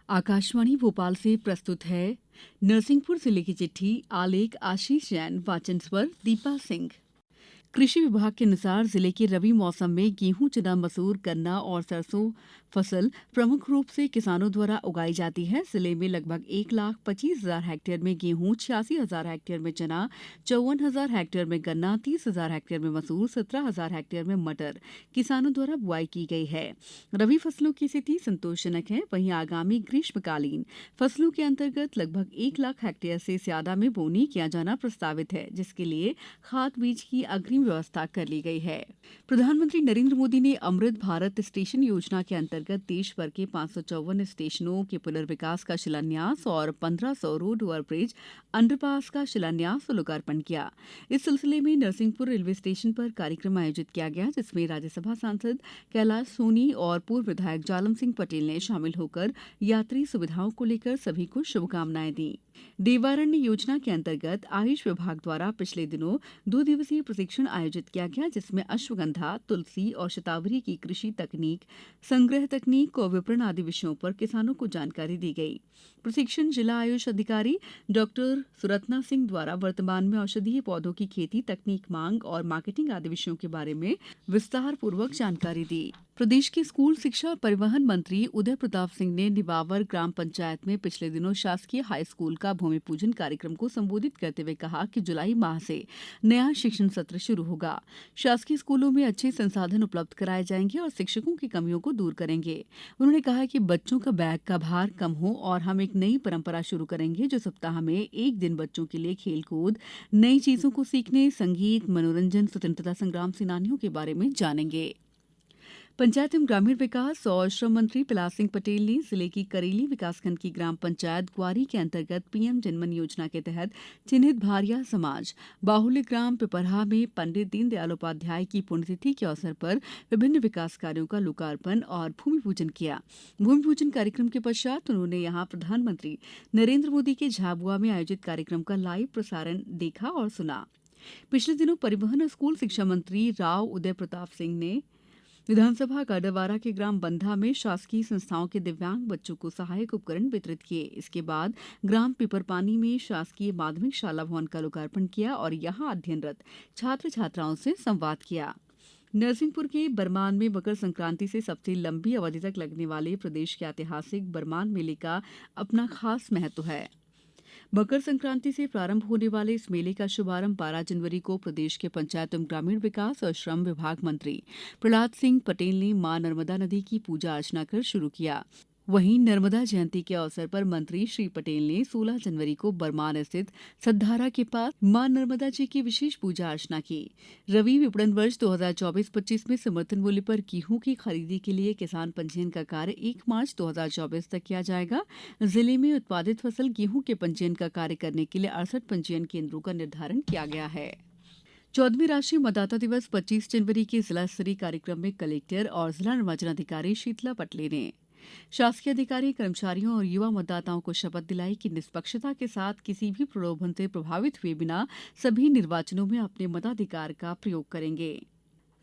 आकाशवाणी भोपाल से प्रस्तुत है नरसिंहपुर जिले की चिट्ठी। आलेख आशीष जैन, वाचन स्वर दीपा सिंह। कृषि विभाग के अनुसार जिले के रबी मौसम में गेहूं, चना, मसूर, गन्ना और सरसों फसल प्रमुख रूप से किसानों द्वारा उगाई जाती है। जिले में लगभग 1,25,000 हेक्टेयर में गेहूं, 86,000 हेक्टेयर में चना, 54,000 हेक्टेयर में गन्ना, 30,000 हेक्टेयर में मसूर, 17,000 हेक्टेयर में मटर किसानों द्वारा बुआई की गई है। रबी फसलों की स्थिति संतोषजनक है। वहीं आगामी ग्रीष्मकालीन फसलों के अंतर्गत लगभग 1,00,000 हेक्टेयर से ज्यादा में बोनी किया जाना प्रस्तावित है, जिसके लिए खाद बीज की अग्रिम व्यवस्था कर ली गई है। प्रधानमंत्री नरेंद्र मोदी ने अमृत भारत स्टेशन योजना के अंतर्गत देश भर के 554 स्टेशनों के पुनर्विकास का शिलान्यास और 1,500 रोड ओवरब्रिज अंडरपास का शिलान्यास और लोकार्पण किया। इस सिलसिले में नरसिंहपुर रेलवे स्टेशन पर कार्यक्रम आयोजित किया गया, जिसमें राज्यसभा सांसद कैलाश सोनी और पूर्व विधायक जालम सिंह पटेल ने शामिल होकर यात्री सुविधाओं को लेकर सभी को शुभकामनाएं दी। देवारण्य योजना के अंतर्गत आयुष विभाग द्वारा पिछले दिनों 2 दिवसीय प्रशिक्षण आयोजित किया गया, जिसमें अश्वगंधा, तुलसी और शतावरी की कृषि तकनीक, संग्रह तकनीक और विपणन आदि विषयों पर किसानों को जानकारी दी गई। प्रशिक्षण जिला आयुष अधिकारी डॉक्टर सुरत्ना सिंह द्वारा वर्तमान में औषधीय पौधों की खेती, तकनीक, मांग और मार्केटिंग आदि विषयों के बारे में विस्तार पूर्वक जानकारी दी। प्रदेश के स्कूल शिक्षा और परिवहन मंत्री उदय प्रताप सिंह ने निवावर ग्राम पंचायत में पिछले दिनों शासकीय हाई स्कूल का भूमि पूजन कार्यक्रम को संबोधित करते हुए कहा कि जुलाई माह से नया शिक्षण सत्र शुरू होगा। शासकीय स्कूलों में अच्छे संसाधन उपलब्ध कराए जाएंगे और शिक्षकों की कमियों को दूर करेंगे। उन्होंने कहा कि बच्चों का बैग का भार कम हो और हम एक नई परंपरा शुरू करेंगे, जो सप्ताह में एक दिन बच्चों के लिए खेलकूद, नई चीजों को सीखने, संगीत, मनोरंजन, स्वतंत्रता संग्राम सेनानियों के बारे में जानेंगे। पंचायत एवं ग्रामीण विकास और श्रम मंत्री प्रहलाद सिंह पटेल ने जिले की करेली विकासखंड की ग्राम पंचायत ग्वारी के अंतर्गत पीएम जनमन योजना के तहत चिन्हित भारिया समाज बाहुल्य ग्राम पिपरहा में पंडित दीनदयाल उपाध्याय की पुण्यतिथि के अवसर पर विभिन्न विकास कार्यों का लोकार्पण और भूमि पूजन किया। भूमि पूजन कार्यक्रम के पश्चात उन्होंने यहां प्रधानमंत्री नरेंद्र मोदी के झाबुआ में आयोजित कार्यक्रम का लाइव प्रसारण देखा और सुना। पिछले दिनों परिवहन और स्कूल शिक्षा मंत्री राव उदय प्रताप सिंह ने विधानसभा गाडरवारा के ग्राम बंधा में शासकीय संस्थाओं के दिव्यांग बच्चों को सहायक उपकरण वितरित किए। इसके बाद ग्राम पिपरपानी में शासकीय माध्यमिक शाला भवन का लोकार्पण किया और यहां अध्ययनरत छात्र छात्राओं से संवाद किया। नरसिंहपुर के बरमान में मकर संक्रांति से सबसे लंबी अवधि तक लगने वाले प्रदेश के ऐतिहासिक बरमान मेले का अपना खास महत्व है। मकर संक्रांति से प्रारंभ होने वाले इस मेले का शुभारंभ 12 जनवरी को प्रदेश के पंचायत एवं ग्रामीण विकास और श्रम विभाग मंत्री प्रहलाद सिंह पटेल ने मां नर्मदा नदी की पूजा अर्चना कर शुरू किया। वहीं नर्मदा जयंती के अवसर पर मंत्री श्री पटेल ने 16 जनवरी को बरमान स्थित सद्धारा के पास मां नर्मदा जी की विशेष पूजा अर्चना की। रबी विपणन वर्ष 2024-25 में समर्थन मूल्य पर गेहूं की खरीदी के लिए किसान पंजीयन का कार्य 1 मार्च 2024 तक किया जाएगा। जिले में उत्पादित फसल गेहूं के पंजीयन का कार्य करने के लिए 68 पंजीयन केंद्रों का निर्धारण किया गया है। 14वीं राष्ट्रीय मतदाता दिवस 25 जनवरी के जिला स्तरीय कार्यक्रम में कलेक्टर और जिला निर्वाचन अधिकारी शीतला पटले ने शासकीय अधिकारी, कर्मचारियों और युवा मतदाताओं को शपथ दिलाई कि निष्पक्षता के साथ किसी भी प्रलोभन से प्रभावित हुए बिना सभी निर्वाचनों में अपने मताधिकार का प्रयोग करेंगे।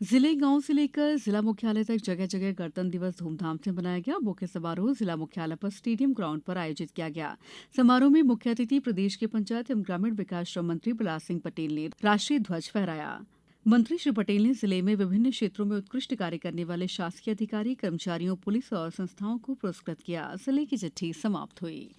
जिले गांव से लेकर जिला मुख्यालय तक जगह जगह गणतंत्र दिवस धूमधाम से मनाया गया। मुख्य समारोह जिला मुख्यालय पर स्टेडियम ग्राउंड पर आयोजित किया गया। समारोह में मुख्य अतिथि प्रदेश के पंचायत एवं ग्रामीण विकास श्रम मंत्री प्रहलाद सिंह पटेल ने राष्ट्रीय ध्वज फहराया। मंत्री श्री पटेल ने जिले में विभिन्न क्षेत्रों में उत्कृष्ट कार्य करने वाले शासकीय अधिकारी, कर्मचारियों, पुलिस और संस्थाओं को पुरस्कृत किया। जिले की चिट्ठी समाप्त हुई।